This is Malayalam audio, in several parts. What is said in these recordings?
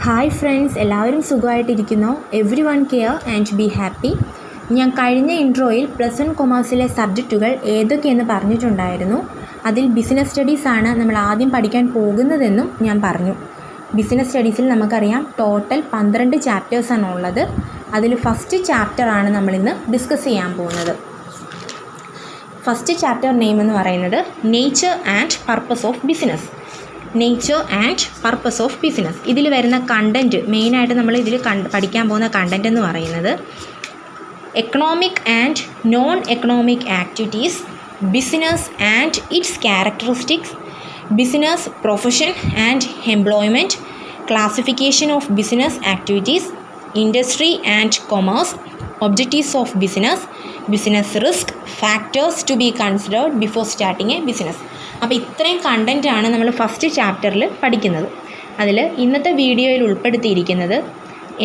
ഹായ് ഫ്രണ്ട്സ്, എല്ലാവരും സുഖമായിട്ടിരിക്കുന്നു. Every one care and be happy. ഞാൻ കഴിഞ്ഞ ഇൻട്രോയിൽ +1 കൊമേഴ്സിലെ സബ്ജക്റ്റുകൾ ഏതൊക്കെയെന്ന് പറഞ്ഞിട്ടുണ്ടായിരുന്നു. അതിൽ ബിസിനസ് സ്റ്റഡീസാണ് നമ്മൾ ആദ്യം പഠിക്കാൻ പോകുന്നതെന്നും ഞാൻ പറഞ്ഞു. ബിസിനസ് സ്റ്റഡീസിൽ നമുക്കറിയാം ടോട്ടൽ 12 ചാപ്റ്റേഴ്സാണ് ഉള്ളത്. അതിൽ ഫസ്റ്റ് ചാപ്റ്ററാണ് നമ്മളിന്ന് ഡിസ്കസ് ചെയ്യാൻ പോകുന്നത്. ഫസ്റ്റ് ചാപ്റ്റർ നെയിം എന്ന് പറയുന്നത് nature and purpose of business. Nature and purpose of business. ഇതിൽ വരുന്ന കണ്ടൻറ്റ്, മെയിനായിട്ട് നമ്മൾ ഇതിൽ പഠിക്കാൻ പോകുന്ന കണ്ടൻറ്റ് എന്ന് പറയുന്നത് economic and non economic activities, business and its characteristics, business profession and employment, classification of business activities, industry and commerce, objectives of business, business risk, factors to be considered before starting a business. അപ്പോൾ ഇത്രയും കണ്ടൻറ്റാണ് നമ്മൾ ഫസ്റ്റ് ചാപ്റ്ററിൽ പഠിക്കുന്നത്. അതിൽ ഇന്നത്തെ വീഡിയോയിൽ ഉൾപ്പെടുത്തിയിരിക്കുന്നത്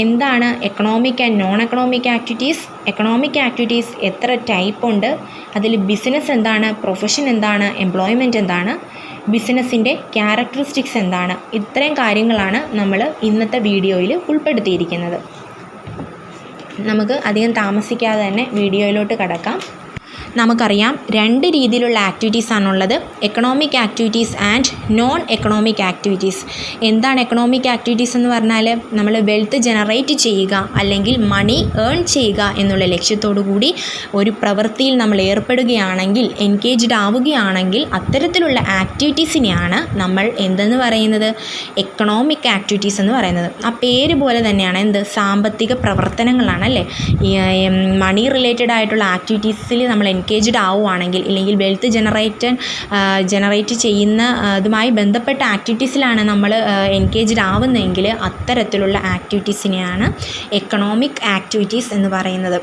എന്താണ് economic and non economic activities, economic activities എത്ര ടൈപ്പ് ഉണ്ട്, അതിൽ ബിസിനസ് എന്താണ്, പ്രൊഫഷൻ എന്താണ്, എംപ്ലോയ്മെൻറ്റ് എന്താണ്, ബിസിനസ്സിൻ്റെ ക്യാരക്ടറിസ്റ്റിക്സ് എന്താണ്, ഇത്രയും കാര്യങ്ങളാണ് നമ്മൾ ഇന്നത്തെ വീഡിയോയിൽ ഉൾപ്പെടുത്തിയിരിക്കുന്നത്. നമുക്ക് അധികം താമസിക്കാതെ തന്നെ വീഡിയോയിലോട്ട് കടക്കാം. നമുക്കറിയാം 2 രീതിയിലുള്ള ആക്ടിവിറ്റീസാണുള്ളത്, economic activities and non economic activities. എന്താണ് എക്കണോമിക് ആക്ടിവിറ്റീസ് എന്ന് പറഞ്ഞാൽ നമ്മൾ വെൽത്ത് ജനറേറ്റ് ചെയ്യുക അല്ലെങ്കിൽ മണി ഏൺ ചെയ്യുക എന്നുള്ള ലക്ഷ്യത്തോടു കൂടി ഒരു പ്രവൃത്തിയിൽ നമ്മൾ ഏർപ്പെടുകയാണെങ്കിൽ, എൻഗേജ്ഡ് ആവുകയാണെങ്കിൽ അത്തരത്തിലുള്ള ആക്ടിവിറ്റീസിനെയാണ് നമ്മൾ എന്തെന്ന് പറയുന്നത്, എക്കണോമിക് ആക്ടിവിറ്റീസ് എന്ന് പറയുന്നത്. ആ പേര് പോലെ തന്നെയാണ് എന്ത്, സാമ്പത്തിക പ്രവർത്തനങ്ങളാണല്ലേ. മണി റിലേറ്റഡ് ആയിട്ടുള്ള ആക്ടിവിറ്റീസിൽ നമ്മൾ എൻഗേജ്ഡ് ആവുകയാണെങ്കിൽ, ഇല്ലെങ്കിൽ വെൽത്ത് ജനറേറ്റ് ചെയ്യുന്ന ഇതുമായി ബന്ധപ്പെട്ട ആക്ടിവിറ്റീസിലാണ് നമ്മൾ എൻഗേജ്ഡ് ആവുന്നതെങ്കിൽ അത്തരത്തിലുള്ള ആക്ടിവിറ്റീസിനെയാണ് എക്കണോമിക് ആക്ടിവിറ്റീസ് എന്ന് പറയുന്നത്.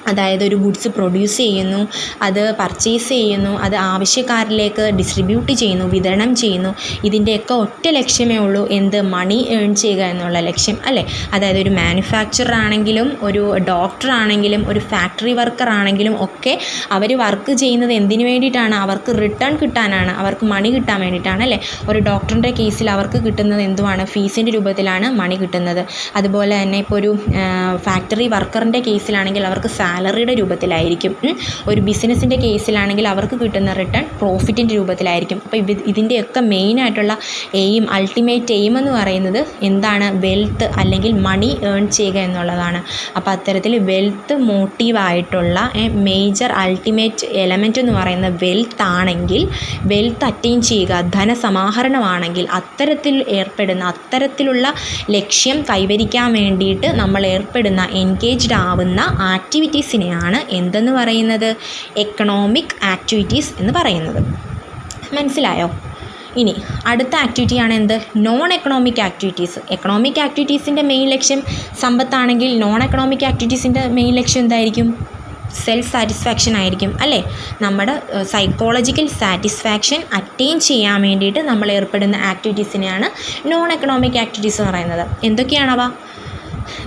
അതായത് ഒരു ഗുഡ്സ് പ്രൊഡ്യൂസ് ചെയ്യുന്നു, അത് പർച്ചേസ് ചെയ്യുന്നു, അത് ആവശ്യക്കാരിലേക്ക് ഡിസ്ട്രിബ്യൂട്ട് ചെയ്യുന്നു, വിതരണം ചെയ്യുന്നു. ഇതിൻ്റെയൊക്കെ ഒറ്റ ലക്ഷ്യമേ ഉള്ളൂ, എന്ത്, മണി ഏൺ ചെയ്യുക എന്നുള്ള ലക്ഷ്യം അല്ലേ. അതായത് ഒരു മാനുഫാക്ചറർ ആണെങ്കിലും ഒരു ഡോക്ടർ ആണെങ്കിലും ഒരു ഫാക്ടറി വർക്കർ ആണെങ്കിലും ഒക്കെ അവർ വർക്ക് ചെയ്യുന്നത് എന്തിനു വേണ്ടിയിട്ടാണ്, അവർക്ക് റിട്ടേൺ കിട്ടാനാണ്, അവർക്ക് മണി കിട്ടാൻ വേണ്ടിയിട്ടാണ് അല്ലേ. ഒരു ഡോക്ടറിൻ്റെ കേസിൽ അവർക്ക് കിട്ടുന്നത് എന്തുവാണ്, ഫീസിൻ്റെ രൂപത്തിലാണ് മണി കിട്ടുന്നത്. അതുപോലെ തന്നെ ഇപ്പോൾ ഒരു ഫാക്ടറി വർക്കറിൻ്റെ കേസിലാണെങ്കിൽ അവർക്ക് സാലറിയുടെ രൂപത്തിലായിരിക്കും. ഒരു ബിസിനസ്സിൻ്റെ കേസിലാണെങ്കിൽ അവർക്ക് കിട്ടുന്ന റിട്ടേൺ പ്രോഫിറ്റിൻ്റെ രൂപത്തിലായിരിക്കും. അപ്പോൾ ഇതിൻ്റെയൊക്കെ മെയിനായിട്ടുള്ള എയിം, അൾട്ടിമേറ്റ് എയിം എന്ന് പറയുന്നത് എന്താണ്, വെൽത്ത് അല്ലെങ്കിൽ മണി ഏൺ ചെയ്യുക എന്നുള്ളതാണ്. അപ്പോൾ അത്തരത്തിൽ വെൽത്ത് മോട്ടീവായിട്ടുള്ള മേജർ അൾട്ടിമേറ്റ് എലമെൻ്റ് എന്ന് പറയുന്ന വെൽത്ത് ആണെങ്കിൽ, വെൽത്ത് അറ്റൈൻ ചെയ്യുക, ധനസമാഹരണമാണെങ്കിൽ അത്തരത്തിൽ ഏർപ്പെടുന്ന, അത്തരത്തിലുള്ള ലക്ഷ്യം കൈവരിക്കാൻ വേണ്ടിയിട്ട് നമ്മൾ ഏർപ്പെടുന്ന, എൻഗേജ്ഡ് ആവുന്ന ആക്ടിവിറ്റീസിനെയാണ് എന്തെന്ന് പറയുന്നത്, എക്കണോമിക് ആക്ടിവിറ്റീസ് എന്ന് പറയുന്നത്. മനസ്സിലായോ? ഇനി അടുത്ത ആക്ടിവിറ്റിയാണ് എന്ത്, നോൺ എക്കണോമിക് ആക്ടിവിറ്റീസ്. എക്കണോമിക് ആക്ടിവിറ്റീസിൻ്റെ മെയിൻ ലക്ഷ്യം സമ്പത്താണെങ്കിൽ നോൺ എക്കണോമിക് ആക്ടിവിറ്റീസിൻ്റെ മെയിൻ ലക്ഷ്യം എന്തായിരിക്കും, സെൽഫ് സാറ്റിസ്ഫാക്ഷൻ ആയിരിക്കും അല്ലേ. നമ്മുടെ സൈക്കോളജിക്കൽ സാറ്റിസ്ഫാക്ഷൻ അറ്റൈൻ ചെയ്യാൻ വേണ്ടിയിട്ട് നമ്മൾ ഏർപ്പെടുന്ന ആക്ടിവിറ്റീസിനെയാണ് നോൺ എക്കണോമിക് ആക്ടിവിറ്റീസ് എന്ന് പറയുന്നത്. എന്തൊക്കെയാണവ?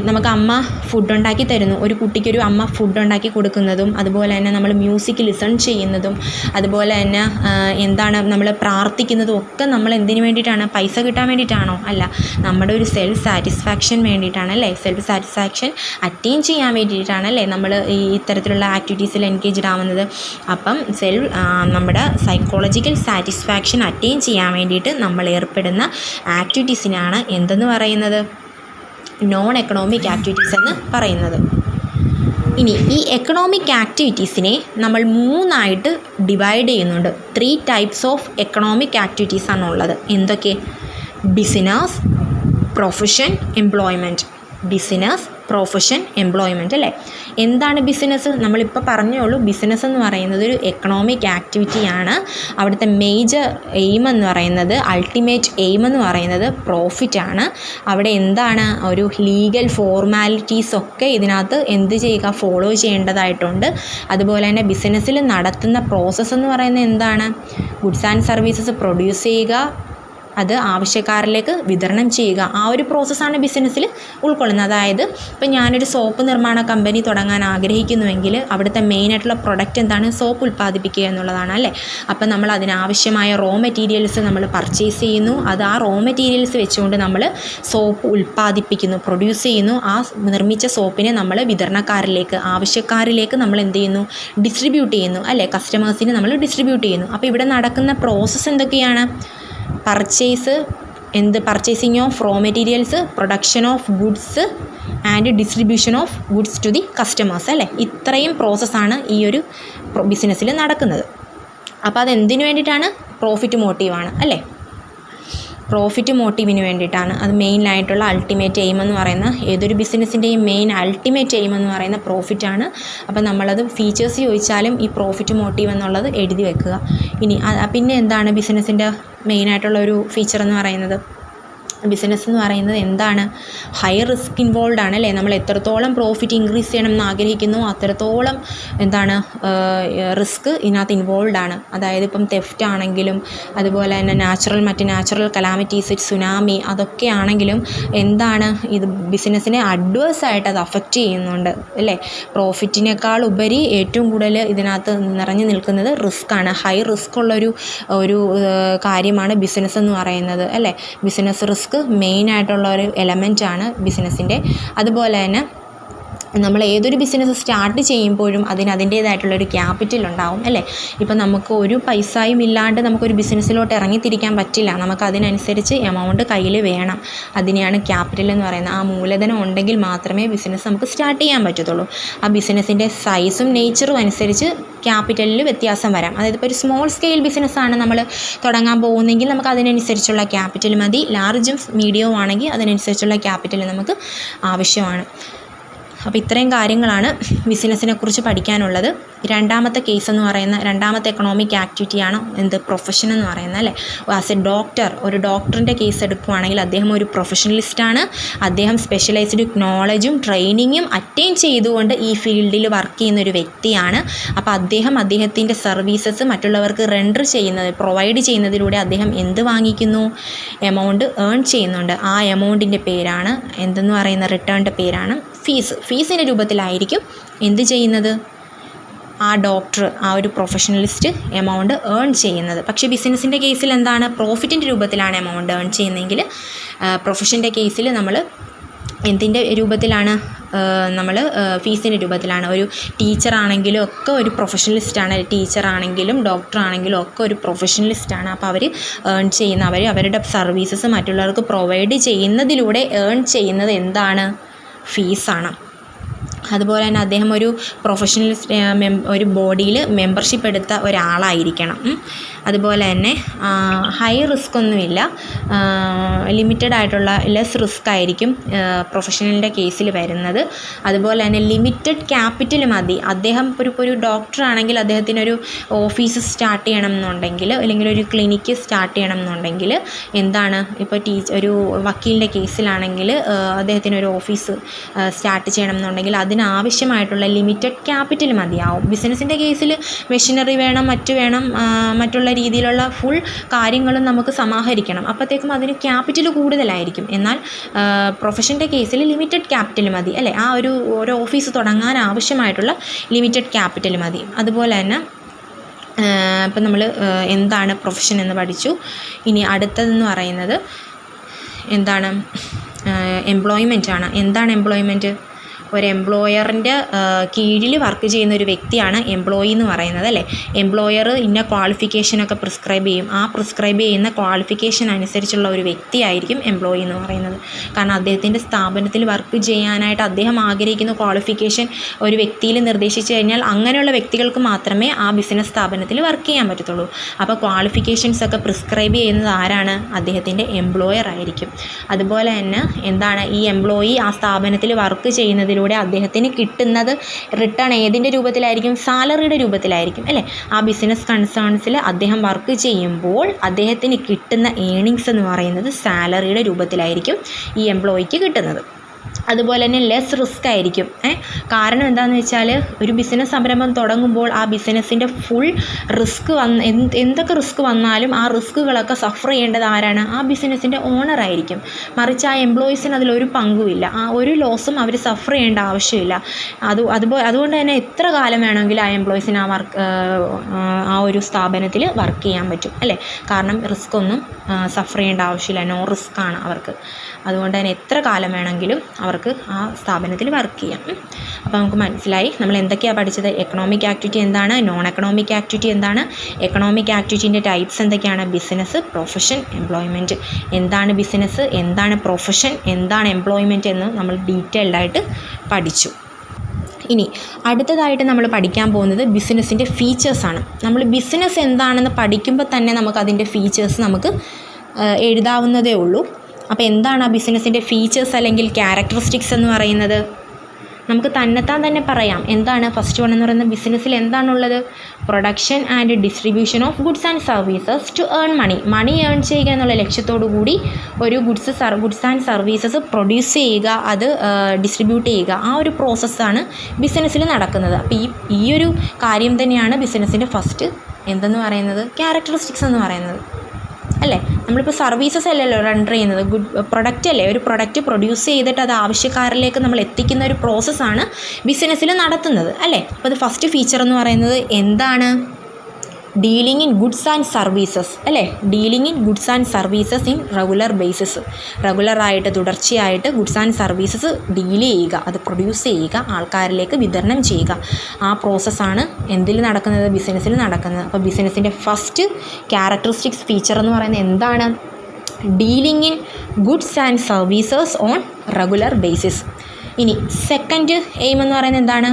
നമുക്ക് അമ്മ ഫുഡ് ഉണ്ടാക്കി തരുന്നു, ഒരു കുട്ടിക്കൊരു അമ്മ ഫുഡ് ഉണ്ടാക്കി കൊടുക്കുന്നതും, അതുപോലെ തന്നെ നമ്മൾ മ്യൂസിക് ലിസൺ ചെയ്യുന്നതും, അതുപോലെ തന്നെ എന്താണ് നമ്മൾ പ്രാർത്ഥിക്കുന്നതും ഒക്കെ നമ്മൾ എന്തിനു വേണ്ടിയിട്ടാണ്, പൈസ കിട്ടാൻ വേണ്ടിയിട്ടാണോ? അല്ല, നമ്മുടെ ഒരു സെൽഫ് സാറ്റിസ്ഫാക്ഷൻ വേണ്ടിയിട്ടാണ് അല്ലേ. സെൽഫ് സാറ്റിസ്ഫാക്ഷൻ അറ്റൈൻ ചെയ്യാൻ വേണ്ടിയിട്ടാണല്ലേ നമ്മൾ ഈ ഇത്തരത്തിലുള്ള ആക്ടിവിറ്റീസിൽ എൻഗേജ്ഡ് ആവുന്നത്. അപ്പം നമ്മുടെ സൈക്കോളജിക്കൽ സാറ്റിസ്ഫാക്ഷൻ അറ്റൈൻ ചെയ്യാൻ വേണ്ടിയിട്ട് നമ്മൾ ഏർപ്പെടുന്ന ആക്ടിവിറ്റീസിനാണ് എന്തെന്ന് പറയുന്നത്, നോൺ എക്കണോമിക് ആക്ടിവിറ്റീസ് എന്ന് പറയുന്നത്. ഇനി ഈ എക്കണോമിക് ആക്ടിവിറ്റീസിനെ നമ്മൾ 3 ഡിവൈഡ് ചെയ്യുന്നുണ്ട്. 3 ടൈപ്സ് ഓഫ് എക്കണോമിക് ആക്ടിവിറ്റീസാണ് ഉള്ളത്. എന്തൊക്കെ? Business, profession, employment. Business, profession, employment അല്ലേ. എന്താണ് ബിസിനസ്? നമ്മളിപ്പോൾ പറഞ്ഞേ ഉള്ളൂ, ബിസിനസ് എന്ന് പറയുന്നത് ഒരു എക്കണോമിക് ആക്ടിവിറ്റിയാണ്. അവിടുത്തെ മേജർ എയിം എന്ന് പറയുന്നത്, അൾട്ടിമേറ്റ് എയിം എന്ന് പറയുന്നത് പ്രോഫിറ്റാണ്. അവിടെ എന്താണ്, ഒരു ലീഗൽ ഫോർമാലിറ്റീസൊക്കെ ഇതിനകത്ത് എന്ത് ചെയ്യുക, ഫോളോ ചെയ്യേണ്ടതായിട്ടുണ്ട്. അതുപോലെ തന്നെ ബിസിനസ്സിൽ നടത്തുന്ന പ്രോസസ്സ് എന്ന് പറയുന്നത് എന്താണ്, ഗുഡ്സ് ആൻഡ് സർവീസസ് പ്രൊഡ്യൂസ് ചെയ്യുക, അത് ആവശ്യക്കാരിലേക്ക് വിതരണം ചെയ്യുക. ആ ഒരു പ്രോസസ്സാണ് ബിസിനസ്സിൽ ഉൾക്കൊള്ളുന്നത്. അതായത് ഇപ്പം ഞാനൊരു സോപ്പ് നിർമ്മാണ കമ്പനി തുടങ്ങാൻ ആഗ്രഹിക്കുന്നുവെങ്കിൽ അവിടുത്തെ മെയിനായിട്ടുള്ള പ്രൊഡക്റ്റ് എന്താണ്? സോപ്പ് ഉൽപ്പാദിപ്പിക്കുക എന്നുള്ളതാണ് അല്ലേ. അപ്പം നമ്മൾ അതിനാവശ്യമായ റോ മെറ്റീരിയൽസ് നമ്മൾ പർച്ചേസ് ചെയ്യുന്നു. അത് ആ റോ മെറ്റീരിയൽസ് വെച്ചുകൊണ്ട് നമ്മൾ സോപ്പ് ഉൽപ്പാദിപ്പിക്കുന്നു, പ്രൊഡ്യൂസ് ചെയ്യുന്നു. ആ നിർമ്മിച്ച സോപ്പിനെ നമ്മൾ വിതരണക്കാരിലേക്ക്, ആവശ്യക്കാരിലേക്ക് നമ്മൾ എന്ത് ചെയ്യുന്നു? ഡിസ്ട്രിബ്യൂട്ട് ചെയ്യുന്നു അല്ലേ. കസ്റ്റമേഴ്സിന് നമ്മൾ ഡിസ്ട്രിബ്യൂട്ട് ചെയ്യുന്നു. അപ്പോൾ ഇവിടെ നടക്കുന്ന പ്രോസസ്സ് എന്തൊക്കെയാണ്? Purchasing of raw materials, production of goods and distribution of goods to the customers അല്ലേ. ഇത്രയും പ്രോസസ്സാണ് ഈ ഒരു ബിസിനസ്സിൽ നടക്കുന്നത്. അപ്പോൾ അതെന്തിനു വേണ്ടിയിട്ടാണ്? പ്രോഫിറ്റ് മോട്ടീവാണ് അല്ലേ. പ്രോഫിറ്റ് മോട്ടീവിന് വേണ്ടിയിട്ടാണ്. അത് മെയിനായിട്ടുള്ള അൾട്ടിമേറ്റ് എയിം എന്ന് പറയുന്ന ഏതൊരു ബിസിനസ്സിൻ്റെയും മെയിൻ അൾട്ടിമേറ്റ് എയിം എന്ന് പറയുന്ന പ്രോഫിറ്റാണ്. അപ്പോൾ നമ്മളത് ഫീച്ചേഴ്സ് ചോദിച്ചാലും ഈ പ്രോഫിറ്റ് മോട്ടീവ് എന്നുള്ളത് എഴുതി വെക്കുക. ഇനി പിന്നെ എന്താണ് ബിസിനസ്സിൻ്റെ മെയിനായിട്ടുള്ള ഒരു ഫീച്ചർ എന്ന് പറയുന്നത്? ബിസിനസ് എന്ന് പറയുന്നത് എന്താണ്? ഹൈ റിസ്ക് ഇൻവോൾവ് ആണ് അല്ലേ. നമ്മൾ എത്രത്തോളം പ്രോഫിറ്റ് ഇൻക്രീസ് ചെയ്യണം എന്ന് ആഗ്രഹിക്കുന്നു അത്രത്തോളം എന്താണ് റിസ്ക് ഇതിനകത്ത് ഇൻവോൾവ് ആണ്. അതായത് ഇപ്പം തെഫ്റ്റ് ആണെങ്കിലും അതുപോലെ തന്നെ മറ്റ് നാച്ചുറൽ കലാമിറ്റീസ്, സുനാമി, അതൊക്കെ ആണെങ്കിലും എന്താണ് ഇത് ബിസിനസ്സിനെ അഡ്വേഴ്സായിട്ട് അത് അഫക്റ്റ് ചെയ്യുന്നുണ്ട് അല്ലേ. പ്രോഫിറ്റിനേക്കാൾ ഉപരി ഏറ്റവും കൂടുതൽ ഇതിനകത്ത് നിറഞ്ഞു നിൽക്കുന്നത് റിസ്ക്കാണ്. ഹൈ റിസ്ക് ഉള്ളൊരു കാര്യമാണ് ബിസിനസ് എന്ന് പറയുന്നത് അല്ലേ. ബിസിനസ് റിസ്ക് മെയിനായിട്ടുള്ള ഒരു എലമെൻറ്റാണ് ബിസിനസ്സിൻ്റെ. അതുപോലെ തന്നെ നമ്മൾ ഏതൊരു ബിസിനസ് സ്റ്റാർട്ട് ചെയ്യുമ്പോഴും അതിൻ്റേതായിട്ടുള്ളൊരു ക്യാപിറ്റൽ ഉണ്ടാവും അല്ലേ. ഇപ്പം നമുക്ക് ഒരു പൈസയും ഇല്ലാണ്ട് നമുക്കൊരു ബിസിനസ്സിലോട്ട് ഇറങ്ങിത്തിരിക്കാൻ പറ്റില്ല. നമുക്ക് അതിനനുസരിച്ച് എമൗണ്ട് കയ്യിൽ വേണം. അതിനെയാണ് ക്യാപിറ്റൽ എന്ന് പറയുന്നത്. ആ മൂലധനം ഉണ്ടെങ്കിൽ മാത്രമേ ബിസിനസ് നമുക്ക് സ്റ്റാർട്ട് ചെയ്യാൻ പറ്റത്തുള്ളൂ. ആ ബിസിനസ്സിൻ്റെ സൈസും നേച്ചറും അനുസരിച്ച് ക്യാപിറ്റലിൽ വ്യത്യാസം വരാം. അതായത് ഇപ്പോൾ ഒരു സ്മോൾ സ്കെയിൽ ബിസിനസ്സാണ് നമ്മൾ തുടങ്ങാൻ പോകുന്നതെങ്കിൽ നമുക്ക് അതിനനുസരിച്ചുള്ള ക്യാപിറ്റൽ മതി. ലാർജും മീഡിയവും ആണെങ്കിൽ അതിനനുസരിച്ചുള്ള ക്യാപിറ്റൽ നമുക്ക് ആവശ്യമാണ്. അപ്പോൾ ഇത്രയും കാര്യങ്ങളാണ് ബിസിനസ്സിനെ കുറിച്ച് പഠിക്കാനുള്ളത്. രണ്ടാമത്തെ കേസ് എന്ന് പറയുന്ന രണ്ടാമത്തെ എക്കണോമിക് ആക്ടിവിറ്റിയാണ് പ്രൊഫഷൻ എന്ന് പറയുന്നത് അല്ലേ. ആസ് എ ഡോക്ടർ, ഒരു ഡോക്ടറിൻ്റെ കേസ് എടുക്കുകയാണെങ്കിൽ അദ്ദേഹം ഒരു പ്രൊഫഷണലിസ്റ്റാണ്. അദ്ദേഹം സ്പെഷ്യലൈസ്ഡ് നോളജും ട്രെയിനിങ്ങും അറ്റൈൻ ചെയ്തുകൊണ്ട് ഈ ഫീൽഡിൽ വർക്ക് ചെയ്യുന്ന ഒരു വ്യക്തിയാണ്. അപ്പോൾ അദ്ദേഹത്തിൻ്റെ സർവീസസ് മറ്റുള്ളവർക്ക് പ്രൊവൈഡ് ചെയ്യുന്നതിലൂടെ അദ്ദേഹം എന്ത് വാങ്ങിക്കുന്നു? എമൗണ്ട് ഏൺ ചെയ്യുന്നുണ്ട്. ആ എമൗണ്ടിൻ്റെ പേരാണ് എന്തെന്ന് പറയുന്ന റിട്ടേണിൻ്റെ പേരാണ് ഫീസിൻ്റെ രൂപത്തിലായിരിക്കും എന്ത് ചെയ്യുന്നത്? ആ ഡോക്ടർ, ആ ഒരു പ്രൊഫഷണലിസ്റ്റ് എമൗണ്ട് ഏൺ ചെയ്യുന്നത്. പക്ഷേ ബിസിനസ്സിൻ്റെ കേസിൽ എന്താണ്? പ്രോഫിറ്റിൻ്റെ രൂപത്തിലാണ് എമൗണ്ട് ഏൺ ചെയ്യുന്നതെങ്കിൽ പ്രൊഫഷൻ്റെ കേസിൽ നമ്മൾ എന്തിൻ്റെ രൂപത്തിലാണ്? നമ്മൾ ഫീസിൻ്റെ രൂപത്തിലാണ്. ഒരു ടീച്ചറാണെങ്കിലും ഒക്കെ ഒരു പ്രൊഫഷണലിസ്റ്റാണ്. ടീച്ചറാണെങ്കിലും ഡോക്ടറാണെങ്കിലും ഒക്കെ ഒരു പ്രൊഫഷണലിസ്റ്റാണ്. അപ്പോൾ അവർ ഏൺ ചെയ്യുന്ന അവരുടെ സർവീസസ് മറ്റുള്ളവർക്ക് പ്രൊവൈഡ് ചെയ്യുന്നതിലൂടെ ഏൺ ചെയ്യുന്നത് എന്താണ്? ഫീസാണ്. അതുപോലെ തന്നെ അദ്ദേഹം ഒരു പ്രൊഫഷണലിസ്റ്റ് ഒരു ബോഡിയിൽ മെമ്പർഷിപ്പ് എടുത്ത ഒരാളായിരിക്കണം. അതുപോലെ തന്നെ ഹൈ റിസ്ക് ഒന്നുമില്ല, ലിമിറ്റഡ് ആയിട്ടുള്ള ലെസ് റിസ്ക് ആയിരിക്കും പ്രൊഫഷണലിൻ്റെ കേസിൽ വരുന്നത്. അതുപോലെ തന്നെ ലിമിറ്റഡ് ക്യാപിറ്റൽ മതി. അദ്ദേഹം ഒരു ഡോക്ടറാണെങ്കിൽ അദ്ദേഹത്തിനൊരു ഓഫീസ് സ്റ്റാർട്ട് ചെയ്യണം എന്നുണ്ടെങ്കിൽ അല്ലെങ്കിൽ ഒരു ക്ലിനിക്ക് സ്റ്റാർട്ട് ചെയ്യണം എന്നുണ്ടെങ്കിൽ എന്താണ് ഇപ്പോൾ ഒരു വക്കീലിൻ്റെ കേസിലാണെങ്കിൽ അദ്ദേഹത്തിനൊരു ഓഫീസ് സ്റ്റാർട്ട് ചെയ്യണം എന്നുണ്ടെങ്കിൽ അതിനാവശ്യമായിട്ടുള്ള ലിമിറ്റഡ് ക്യാപിറ്റൽ മതിയാവും. ബിസിനസ്സിൻ്റെ കേസിൽ മെഷീനറി വേണം, മറ്റുള്ള രീതിയിലുള്ള ഫുൾ കാര്യങ്ങളും നമുക്ക് സമാഹരിക്കണം. അപ്പോഴത്തേക്കും അതിന് ക്യാപിറ്റൽ കൂടുതലായിരിക്കും. എന്നാൽ പ്രൊഫഷൻ്റെ കേസിൽ ലിമിറ്റഡ് ക്യാപിറ്റൽ മതി അല്ലേ. ആ ഒരു ഓഫീസ് തുടങ്ങാൻ ആവശ്യമായിട്ടുള്ള ലിമിറ്റഡ് ക്യാപിറ്റൽ മതി. അതുപോലെ തന്നെ ഇപ്പം നമ്മൾ എന്താണ് പ്രൊഫഷൻ എന്ന് പഠിച്ചു. ഇനി അടുത്തതെന്ന് പറയുന്നത് എന്താണ്? എംപ്ലോയ്മെൻ്റ് ആണ്. എന്താണ് എംപ്ലോയ്മെൻറ്റ്? ഒരു എംപ്ലോയറിൻ്റെ കീഴിൽ വർക്ക് ചെയ്യുന്ന ഒരു വ്യക്തിയാണ് എംപ്ലോയി എന്ന് പറയുന്നത് അല്ലേ. എംപ്ലോയർ ഇന്ന ക്വാളിഫിക്കേഷനൊക്കെ പ്രിസ്ക്രൈബ് ചെയ്യും. ആ പ്രിസ്ക്രൈബ് ചെയ്യുന്ന ക്വാളിഫിക്കേഷൻ അനുസരിച്ചുള്ള ഒരു വ്യക്തിയായിരിക്കും എംപ്ലോയി എന്ന് പറയുന്നത്. കാരണം അദ്ദേഹത്തിൻ്റെ സ്ഥാപനത്തിൽ വർക്ക് ചെയ്യാനായിട്ട് അദ്ദേഹം ആഗ്രഹിക്കുന്ന ക്വാളിഫിക്കേഷൻ ഒരു വ്യക്തിയിൽ നിർദ്ദേശിച്ചു കഴിഞ്ഞാൽ അങ്ങനെയുള്ള വ്യക്തികൾക്ക് മാത്രമേ ആ ബിസിനസ് സ്ഥാപനത്തിൽ വർക്ക് ചെയ്യാൻ പറ്റത്തുള്ളൂ. അപ്പോൾ ക്വാളിഫിക്കേഷൻസ് ഒക്കെ പ്രിസ്ക്രൈബ് ചെയ്യുന്നത് ആരാണ്? അദ്ദേഹത്തിൻ്റെ എംപ്ലോയർ ആയിരിക്കും. അതുപോലെ തന്നെ എന്താണ്? ഈ എംപ്ലോയി ആ സ്ഥാപനത്തിൽ വർക്ക് ചെയ്യുന്നതിലൂടെ അദ്ദേഹത്തിന് കിട്ടുന്നത് റിട്ടേൺ ഏതിൻ്റെ രൂപത്തിലായിരിക്കും? സാലറിയുടെ രൂപത്തിലായിരിക്കും അല്ലേ. ആ ബിസിനസ് കൺസേൺസിൽ അദ്ദേഹം വർക്ക് ചെയ്യുമ്പോൾ അദ്ദേഹത്തിന് കിട്ടുന്ന ഏണിങ്സ് എന്ന് പറയുന്നത് സാലറിയുടെ രൂപത്തിലായിരിക്കും ഈ എംപ്ലോയിക്ക് കിട്ടുന്നത്. അതുപോലെ തന്നെ ലെസ് റിസ്ക് ആയിരിക്കും. കാരണം എന്താണെന്ന് വെച്ചാൽ ഒരു ബിസിനസ് സംരംഭം തുടങ്ങുമ്പോൾ ആ ബിസിനസ്സിൻ്റെ ഫുൾ റിസ്ക് എന്തൊക്കെ റിസ്ക് വന്നാലും ആ റിസ്കുകളൊക്കെ സഫർ ചെയ്യേണ്ടത് ആരാണ്? ആ ബിസിനസ്സിൻ്റെ ഓണറായിരിക്കും. മറിച്ച് ആ എംപ്ലോയീസിന് അതിലൊരു പങ്കുമില്ല. ആ ഒരു ലോസും അവർ സഫർ ചെയ്യേണ്ട ആവശ്യമില്ല. അതുകൊണ്ട് തന്നെ എത്ര കാലം വേണമെങ്കിലും ആ എംപ്ലോയീസിന് ആ ഒരു സ്ഥാപനത്തിൽ വർക്ക് ചെയ്യാൻ പറ്റും അല്ലേ? കാരണം റിസ്ക് ഒന്നും സഫർ ചെയ്യേണ്ട ആവശ്യമില്ല. നോ റിസ്ക് ആണ് അവർക്ക്. അതുകൊണ്ട് തന്നെ എത്ര കാലം വേണമെങ്കിലും അവർക്ക് ആ സ്ഥാപനത്തിൽ വർക്ക് ചെയ്യാം. അപ്പോൾ നമുക്ക് മനസ്സിലായി നമ്മൾ എന്തൊക്കെയാണ് പഠിച്ചത്. എക്കണോമിക് ആക്ടിവിറ്റി എന്താണ്, നോൺ എക്കണോമിക് ആക്ടിവിറ്റി എന്താണ്, എക്കണോമിക് ആക്ടിവിറ്റീൻ്റെ ടൈപ്സ് എന്തൊക്കെയാണ്, ബിസിനസ്, പ്രൊഫഷൻ, എംപ്ലോയ്മെൻറ്റ്. എന്താണ് ബിസിനസ്, എന്താണ് പ്രൊഫഷൻ, എന്താണ് എംപ്ലോയ്മെൻറ്റ് എന്ന് നമ്മൾ ഡീറ്റെയിൽഡായിട്ട് പഠിച്ചു. ഇനി അടുത്തതായിട്ട് നമ്മൾ പഠിക്കാൻ പോകുന്നത് ബിസിനസ്സിൻ്റെ ഫീച്ചേഴ്സാണ്. നമ്മൾ ബിസിനസ് എന്താണെന്ന് പഠിക്കുമ്പോൾ തന്നെ നമുക്കതിൻ്റെ ഫീച്ചേഴ്സ് നമുക്ക് എഴുതാവുന്നതേ ഉള്ളൂ. അപ്പോൾ എന്താണ് ആ ബിസിനസ്സിൻ്റെ ഫീച്ചേഴ്സ് അല്ലെങ്കിൽ ക്യാരക്ടറിസ്റ്റിക്സ് എന്ന് പറയുന്നത്? നമുക്ക് തന്നെത്താൻ തന്നെ പറയാം. എന്താണ് ഫസ്റ്റ് വൺ എന്ന് പറയുന്നത്? ബിസിനസ്സിൽ എന്താണുള്ളത്? Production and distribution of goods and services to earn money earn ചെയ്യുക എന്നുള്ള ലക്ഷ്യത്തോടു കൂടി ഒരു ഗുഡ്സ് ആൻഡ് സർവീസസ് പ്രൊഡ്യൂസ് ചെയ്യുക, അത് ഡിസ്ട്രിബ്യൂട്ട് ചെയ്യുക, ആ ഒരു പ്രോസസ്സാണ് ബിസിനസ്സിൽ നടക്കുന്നത്. അപ്പോൾ ഈ ഒരു കാര്യം തന്നെയാണ് ബിസിനസ്സിൻ്റെ ഫസ്റ്റ് എന്തെന്ന് പറയുന്നത്? ക്യാരക്ടറിസ്റ്റിക്സ് എന്ന് പറയുന്നത് അല്ലേ? നമ്മളിപ്പോൾ സർവീസസ് അല്ലല്ലോ റണ്ടർ ചെയ്യുന്നത്, പ്രൊഡക്റ്റ് അല്ലേ? ഒരു പ്രൊഡക്റ്റ് പ്രൊഡ്യൂസ് ചെയ്തിട്ട് അത് ആവശ്യക്കാരിലേക്ക് നമ്മൾ എത്തിക്കുന്ന ഒരു പ്രോസസ്സാണ് ബിസിനസ്സിൽ നടത്തുന്നത് അല്ലേ? അപ്പോൾ അത് ഫസ്റ്റ് ഫീച്ചർ എന്ന് പറയുന്നത് എന്താണ്? Dealing in goods and services അല്ലേ? Dealing in goods and services in regular basis. റെഗുലറായിട്ട് തുടർച്ചയായിട്ട് ഗുഡ്സ് ആൻഡ് സർവീസസ് ഡീൽ ചെയ്യുക, അത് പ്രൊഡ്യൂസ് ചെയ്യുക, ആൾക്കാരിലേക്ക് വിതരണം ചെയ്യുക. ആ പ്രോസസ്സാണ് എന്തിൽ നടക്കുന്നത്? ബിസിനസ്സിൽ നടക്കുന്നത്. അപ്പോൾ ബിസിനസ്സിൻ്റെ ഫസ്റ്റ് ക്യാരക്ടറിസ്റ്റിക്സ് ഫീച്ചർ എന്ന് പറയുന്നത് എന്താണ്? Dealing in goods and services on regular basis. ഇനി സെക്കൻഡ് എയിം എന്ന് പറയുന്നത് എന്താണ്?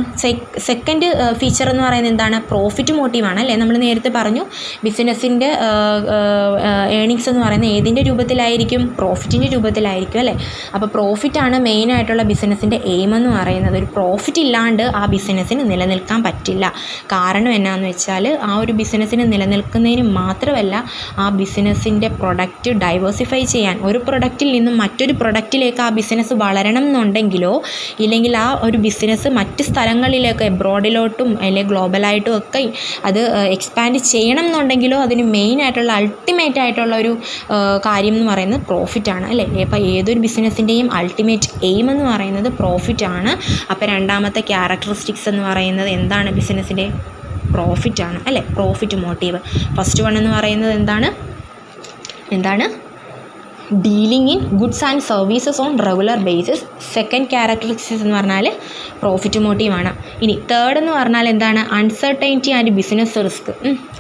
സെക്കൻഡ് ഫീച്ചർ എന്ന് പറയുന്നത് എന്താണ്? പ്രോഫിറ്റ് മോട്ടീവാണ് അല്ലേ? നമ്മൾ നേരത്തെ പറഞ്ഞു ബിസിനസ്സിൻ്റെ ഏണിങ്സ് എന്ന് പറയുന്നത് ഏതിൻ്റെ രൂപത്തിലായിരിക്കും? പ്രോഫിറ്റിൻ്റെ രൂപത്തിലായിരിക്കും അല്ലേ? അപ്പോൾ പ്രോഫിറ്റാണ് മെയിനായിട്ടുള്ള ബിസിനസ്സിൻ്റെ എയിം എന്ന് പറയുന്നത്. ഒരു പ്രോഫിറ്റ് ഇല്ലാണ്ട് ആ ബിസിനസ്സിന് നിലനിൽക്കാൻ പറ്റില്ല. കാരണം എന്നാന്ന് വെച്ചാൽ ആ ഒരു ബിസിനസ്സിന് നിലനിൽക്കുന്നതിന് മാത്രമല്ല ആ ബിസിനസ്സിൻ്റെ പ്രൊഡക്റ്റ് ഡൈവേഴ്സിഫൈ ചെയ്യാൻ, ഒരു പ്രൊഡക്റ്റിൽ നിന്നും മറ്റൊരു പ്രൊഡക്റ്റിലേക്ക് ആ ബിസിനസ് വളരണം എന്നുണ്ടെങ്കിലോ ഇല്ലെങ്കിൽ ആ ഒരു ബിസിനസ് മറ്റ് സ്ഥലങ്ങളിലേക്ക് എബ്രോഡിലോട്ടും അല്ലെങ്കിൽ ഗ്ലോബലായിട്ടും ഒക്കെ അത് എക്സ്പാൻഡ് ചെയ്യണം എന്നുണ്ടെങ്കിലോ അതിന് മെയിനായിട്ടുള്ള അൾട്ടിമേറ്റ് ആയിട്ടുള്ള ഒരു കാര്യം എന്ന് പറയുന്നത് പ്രോഫിറ്റാണ് അല്ലേ? അപ്പോൾ ഏതൊരു ബിസിനസ്സിൻ്റെയും അൾട്ടിമേറ്റ് എയിം എന്ന് പറയുന്നത് പ്രോഫിറ്റാണ്. അപ്പോൾ രണ്ടാമത്തെ ക്യാരക്ടറിസ്റ്റിക്സ് എന്ന് പറയുന്നത് എന്താണ്? ബിസിനസ്സിൻ്റെ പ്രോഫിറ്റാണ് അല്ലേ? Profit motive. ഫസ്റ്റ് വൺ എന്ന് പറയുന്നത് എന്താണ്? Dealing in goods and services on regular basis. Second characteristics എന്ന് പറഞ്ഞാൽ പ്രോഫിറ്റ് മോട്ടീവാണ്. ഇനി തേർഡ് എന്ന് പറഞ്ഞാൽ എന്താണ്? അൺസർട്ടൈനിറ്റി ആൻഡ് ബിസിനസ് റിസ്ക്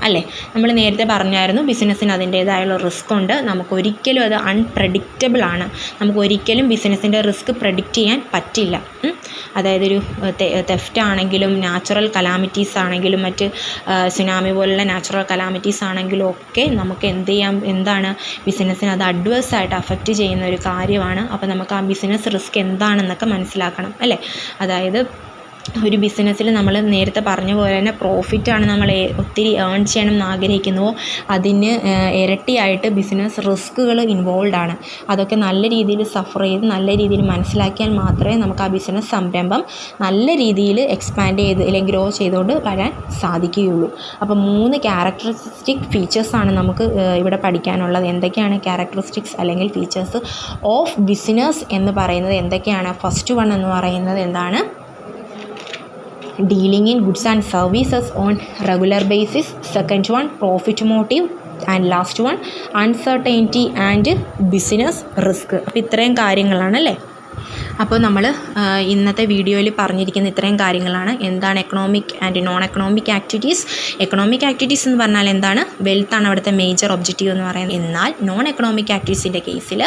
അല്ലേ? നമ്മൾ നേരത്തെ പറഞ്ഞായിരുന്നു ബിസിനസ്സിന് അതിൻ്റേതായുള്ള റിസ്ക് ഉണ്ട്. നമുക്കൊരിക്കലും അത് അൺപ്രെഡിക്റ്റബിൾ ആണ്. നമുക്കൊരിക്കലും ബിസിനസ്സിൻ്റെ റിസ്ക് പ്രെഡിക്റ്റ് ചെയ്യാൻ പറ്റില്ല. അതായത് ഒരു തെഫ്റ്റ് ആണെങ്കിലും നാച്ചുറൽ കലാമിറ്റീസ് ആണെങ്കിലും മറ്റ് സുനാമി പോലുള്ള നാച്ചുറൽ കലാമിറ്റീസ് ആണെങ്കിലും ഒക്കെ നമുക്ക് എന്താണ് ബിസിനസ്സിന് അത് അഡ്വേഴ്സ് ആയിട്ട് അഫക്റ്റ് ചെയ്യുന്ന ഒരു കാര്യമാണ്. അപ്പോൾ നമുക്ക് ആ ബിസിനസ് റിസ്ക് എന്താണെന്നൊക്കെ മനസ്സിലാക്കണം അല്ലേ? അതായത് ഒരു ബിസിനസ്സിൽ നമ്മൾ നേരത്തെ പറഞ്ഞ പോലെ തന്നെ പ്രോഫിറ്റാണ് നമ്മൾ ഒത്തിരി ഏൺ ചെയ്യണം എന്ന് ആഗ്രഹിക്കുന്നുവോ അതിന് ഇരട്ടിയായിട്ട് ബിസിനസ് റിസ്കുകൾ ഇൻവോൾവ് ആണ്. അതൊക്കെ നല്ല രീതിയിൽ സഫർ ചെയ്ത് നല്ല രീതിയിൽ മനസ്സിലാക്കിയാൽ മാത്രമേ നമുക്ക് ആ ബിസിനസ് സംരംഭം നല്ല രീതിയിൽ എക്സ്പാൻഡ് ചെയ്ത് അല്ലെങ്കിൽ ഗ്രോ ചെയ്തുകൊണ്ട് വരാൻ സാധിക്കുകയുള്ളൂ. അപ്പോൾ 3 ക്യാരക്ടറിസ്റ്റിക് ഫീച്ചേഴ്സാണ് നമുക്ക് ഇവിടെ പഠിക്കാനുള്ളത്. എന്തൊക്കെയാണ് ക്യാരക്ടറിസ്റ്റിക്സ് അല്ലെങ്കിൽ ഫീച്ചേഴ്സ് ഓഫ് ബിസിനസ് എന്ന് പറയുന്നത് എന്തൊക്കെയാണ്? ഫസ്റ്റ് വൺ എന്ന് പറയുന്നത് എന്താണ്? dealing in goods and services on regular basis. Second one, profit motive. And last one, uncertainty and business risk. അപ്പോൾ ഇത്രയും കാര്യങ്ങളാണ് അല്ലേ? അപ്പോൾ നമ്മൾ ഇന്നത്തെ വീഡിയോയിൽ പറഞ്ഞിരിക്കുന്ന ഇത്രയും കാര്യങ്ങളാണ്. എന്താണ് economic and non economic activities? Economic activities എന്ന് പറഞ്ഞാൽ എന്താണ്? വെൽത്താണ് അവിടുത്തെ മേജർ ഒബ്ജക്റ്റീവ് എന്ന് പറയുന്നത്. എന്നാൽ നോൺ എക്കണോമിക് ആക്ടിവിറ്റീസിൻ്റെ കേസിൽ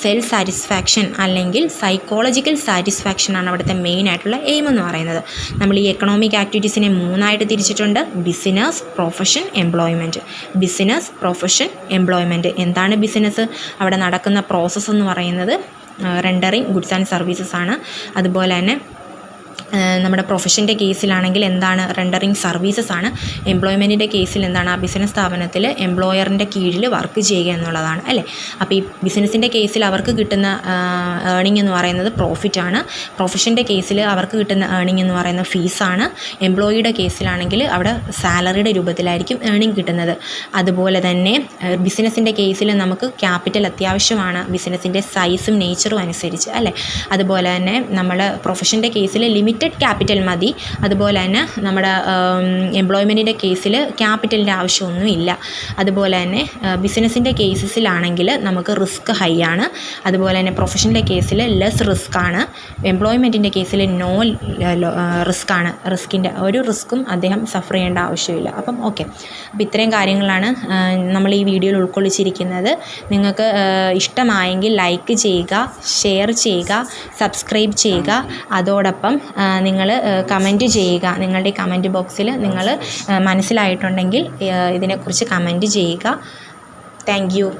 സെൽഫ് സാറ്റിസ്ഫാക്ഷൻ അല്ലെങ്കിൽ സൈക്കോളജിക്കൽ സാറ്റിസ്ഫാക്ഷൻ ആണ് അവിടുത്തെ മെയിൻ ആയിട്ടുള്ള എയിം എന്ന് പറയുന്നത്. നമ്മൾ ഈ എക്കണോമിക് ആക്ടിവിറ്റീസിനെ 3 തിരിച്ചിട്ടുണ്ട്: business, profession, employment. Business, profession, employment. എന്താണ് ബിസിനസ്? അവിടെ നടക്കുന്ന പ്രോസസ്സ് എന്ന് പറയുന്നത് റെൻഡറിങ് ഗുഡ്സ് ആൻഡ് സർവീസസ് ആണ്. അതുപോലെ തന്നെ നമ്മുടെ പ്രൊഫഷൻ്റെ കേസിലാണെങ്കിൽ എന്താണ് റെൻഡറിങ് സർവീസസ് ആണ്. എംപ്ലോയ്മെൻറ്റിൻ്റെ കേസിൽ എന്താണ് ആ ബിസിനസ് സ്ഥാപനത്തിൽ എംപ്ലോയറിൻ്റെ കീഴിൽ വർക്ക് ചെയ്യുക എന്നുള്ളതാണ് അല്ലേ. അപ്പോൾ ഈ ബിസിനസ്സിൻ്റെ കേസിൽ അവർക്ക് കിട്ടുന്ന ഏർണിംഗ് എന്ന് പറയുന്നത് പ്രോഫിറ്റാണ്. പ്രൊഫഷൻ്റെ കേസിൽ അവർക്ക് കിട്ടുന്ന ഏർണിംഗ് എന്ന് പറയുന്നത് ഫീസാണ്. എംപ്ലോയിയുടെ കേസിലാണെങ്കിൽ അവിടെ സാലറിയുടെ രൂപത്തിലായിരിക്കും ഏർണിംഗ് കിട്ടുന്നത്. അതുപോലെ തന്നെ ബിസിനസ്സിൻ്റെ കേസിൽ നമുക്ക് ക്യാപിറ്റൽ അത്യാവശ്യമാണ് ബിസിനസ്സിൻ്റെ സൈസും നേച്ചറും അനുസരിച്ച് അല്ലേ. അതുപോലെ തന്നെ നമ്മൾ പ്രൊഫഷൻ്റെ കേസിൽ ലിമിറ്റഡ് ക്യാപിറ്റൽ മതി. അതുപോലെ തന്നെ നമ്മുടെ എംപ്ലോയ്മെൻറ്റിൻ്റെ കേസിൽ ക്യാപിറ്റലിൻ്റെ ആവശ്യമൊന്നുമില്ല. അതുപോലെ തന്നെ ബിസിനസ്സിൻ്റെ കേസസിലാണെങ്കിൽ നമുക്ക് റിസ്ക് ഹൈ ആണ്. അതുപോലെ തന്നെ പ്രൊഫഷൻ്റെ കേസിൽ ലെസ് റിസ്ക് ആണ്. എംപ്ലോയ്മെൻറ്റിൻ്റെ കേസിൽ നോ റിസ്ക് ആണ്. റിസ്കിൻ്റെ ഒരു റിസ്ക്കും അദ്ദേഹം സഫർ ചെയ്യേണ്ട ആവശ്യമില്ല. അപ്പം ഓക്കെ, അപ്പോൾ ഇത്രയും കാര്യങ്ങളാണ് നമ്മൾ ഈ വീഡിയോയിൽ ഉൾക്കൊള്ളിച്ചിരിക്കുന്നത്. നിങ്ങൾക്ക് ഇഷ്ടമായെങ്കിൽ ലൈക്ക് ചെയ്യുക, ഷെയർ ചെയ്യുക, സബ്സ്ക്രൈബ് ചെയ്യുക. അതോടൊപ്പം നിങ്ങൾ കമൻറ്റ് ചെയ്യുക. നിങ്ങളുടെ കമൻറ്റ് ബോക്സിൽ നിങ്ങൾ മനസ്സിലായിട്ടുണ്ടെങ്കിൽ ഇതിനെക്കുറിച്ച് കമൻറ്റ് ചെയ്യുക. Thank you.